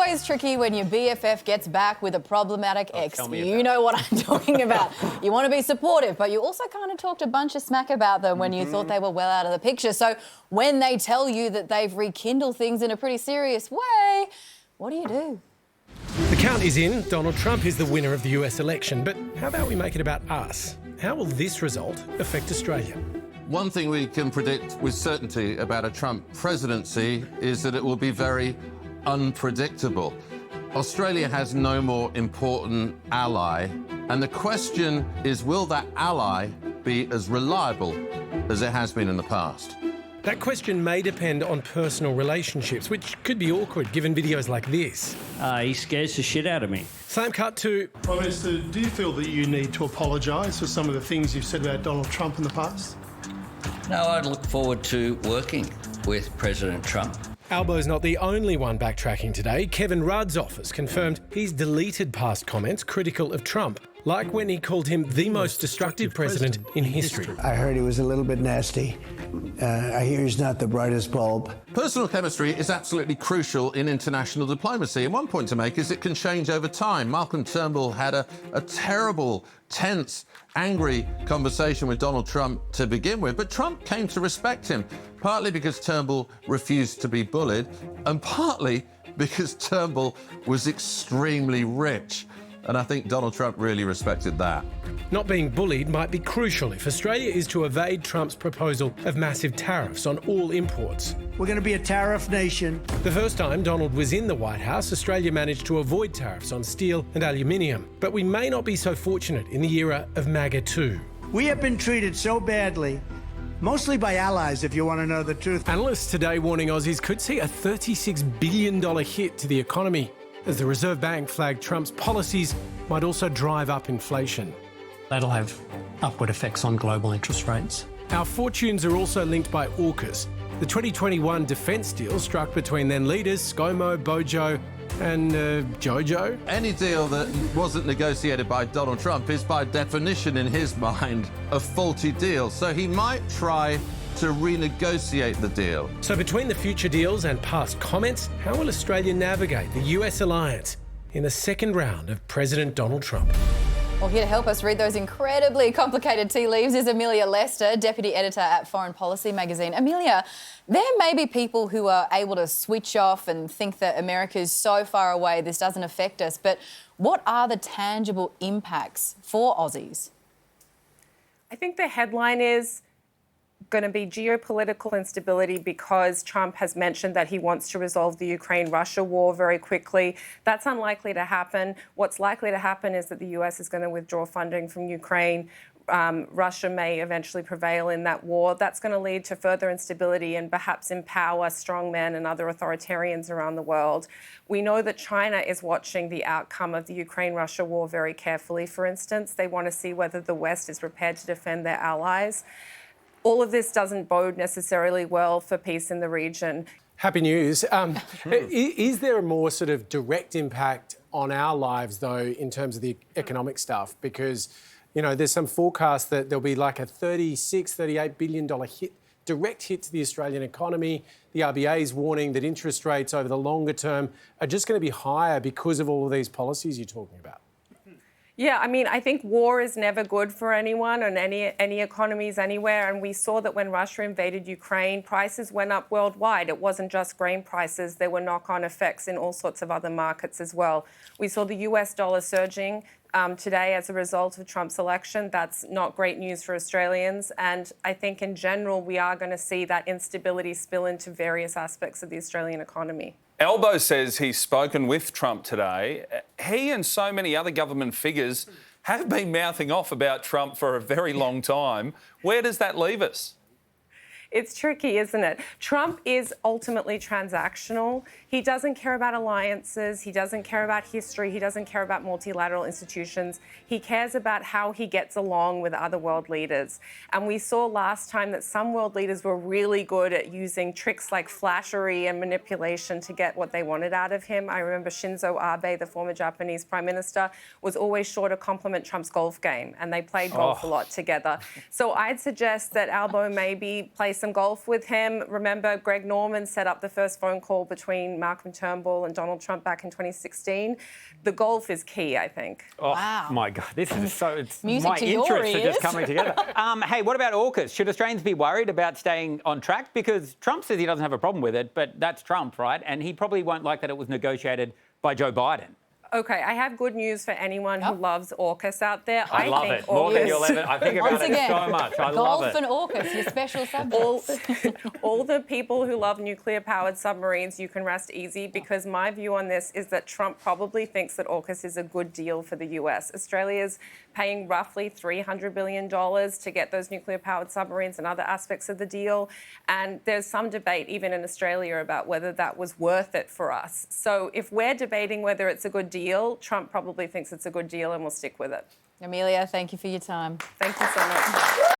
always tricky when your BFF gets back with a problematic ex. You know what I'm talking about. You want to be supportive, but you also kind of talked a bunch of smack about them when you thought they were well out of the picture. So when they tell you that they've rekindled things in a pretty serious way, what do? The count is in. Donald Trump is the winner of the US election. But how about we make it about us? How will this result affect Australia? One thing we can predict with certainty about a Trump presidency is that it will be very unpredictable. Australia has no more important ally, and the question is, will that ally be as reliable as it has been in the past? That question may depend on personal relationships, which could be awkward given videos like this. He scares the shit out of me. Same cut to... Prime Minister, do you feel that you need to apologise for some of the things you've said about Donald Trump in the past? No, I'd look forward to working with President Trump. Albo's not the only one backtracking today. Kevin Rudd's office confirmed he's deleted past comments critical of Trump, like when he called him the most destructive president in history. I heard he was a little bit nasty. I hear he's not the brightest bulb. Personal chemistry is absolutely crucial in international diplomacy, and one point to make is it can change over time. Malcolm Turnbull had a terrible, tense, angry conversation with Donald Trump to begin with, but Trump came to respect him, partly because Turnbull refused to be bullied, and partly because Turnbull was extremely rich. And I think Donald Trump really respected that. Not being bullied might be crucial if Australia is to evade Trump's proposal of massive tariffs on all imports. We're going to be a tariff nation. The first time Donald was in the White House, Australia managed to avoid tariffs on steel and aluminium. But we may not be so fortunate in the era of MAGA 2. We have been treated so badly, mostly by allies, if you want to know the truth. Analysts today warning Aussies could see a $36 billion hit to the economy, as the Reserve Bank flagged Trump's policies might also drive up inflation. That'll have upward effects on global interest rates. Our fortunes are also linked by AUKUS, the 2021 defence deal struck between then leaders ScoMo, Bojo and Jojo. Any deal that wasn't negotiated by Donald Trump is by definition, in his mind, a faulty deal. So he might try to renegotiate the deal. So between the future deals and past comments, how will Australia navigate the US alliance in the second round of President Donald Trump? Well, here to help us read those incredibly complicated tea leaves is Amelia Lester, Deputy Editor at Foreign Policy magazine. Amelia, there may be people who are able to switch off and think that America is so far away this doesn't affect us, but what are the tangible impacts for Aussies? I think the headline is going to be geopolitical instability because Trump has mentioned that he wants to resolve the Ukraine-Russia war very quickly. That's unlikely to happen. What's likely to happen is that the US is going to withdraw funding from Ukraine. Russia may eventually prevail in that war. That's going to lead to further instability and perhaps empower strongmen and other authoritarians around the world. We know that China is watching the outcome of the Ukraine-Russia war very carefully, for instance. They want to see whether the West is prepared to defend their allies. All of this doesn't bode necessarily well for peace in the region. Happy news. Is there a more sort of direct impact on our lives, though, in terms of the economic stuff? Because, you know, there's some forecasts that there'll be like a $38 billion direct hit to the Australian economy. The RBA is warning that interest rates over the longer term are just going to be higher because of all of these policies you're talking about. Yeah, I mean, I think war is never good for anyone and any economies anywhere. And we saw that when Russia invaded Ukraine, prices went up worldwide. It wasn't just grain prices. There were knock-on effects in all sorts of other markets as well. We saw the US dollar surging today as a result of Trump's election. That's not great news for Australians. And I think in general, we are going to see that instability spill into various aspects of the Australian economy. Albo says he's spoken with Trump today. He and so many other government figures have been mouthing off about Trump for a very long time. Where does that leave us? It's tricky, isn't it? Trump is ultimately transactional. He doesn't care about alliances. He doesn't care about history. He doesn't care about multilateral institutions. He cares about how he gets along with other world leaders. And we saw last time that some world leaders were really good at using tricks like flattery and manipulation to get what they wanted out of him. I remember Shinzo Abe, the former Japanese prime minister, was always sure to compliment Trump's golf game, and they played golf a lot together. So I'd suggest that Albo may be placing some golf with him. Remember, Greg Norman set up the first phone call between Malcolm Turnbull and Donald Trump back in 2016. The golf is key, I think. Oh, Wow. my God, this is so... It's Music my to your interests are just ears. coming together. Hey, what about AUKUS? Should Australians be worried about staying on track? Because Trump says he doesn't have a problem with it, but that's Trump, right? And he probably won't like that it was negotiated by Joe Biden. Okay, I have good news for anyone who loves AUKUS out there. I love think it. More than AUKUS- you'll ever... I think about Once it again, so much. I golf love it. and AUKUS, your special subjects. all the people who love nuclear-powered submarines, you can rest easy, because my view on this is that Trump probably thinks that AUKUS is a good deal for the US. Australia's paying roughly $300 billion to get those nuclear-powered submarines and other aspects of the deal. And there's some debate, even in Australia, about whether that was worth it for us. So if we're debating whether it's a good deal, Trump probably thinks it's a good deal and will stick with it. Amelia, thank you for your time. Thank you so much.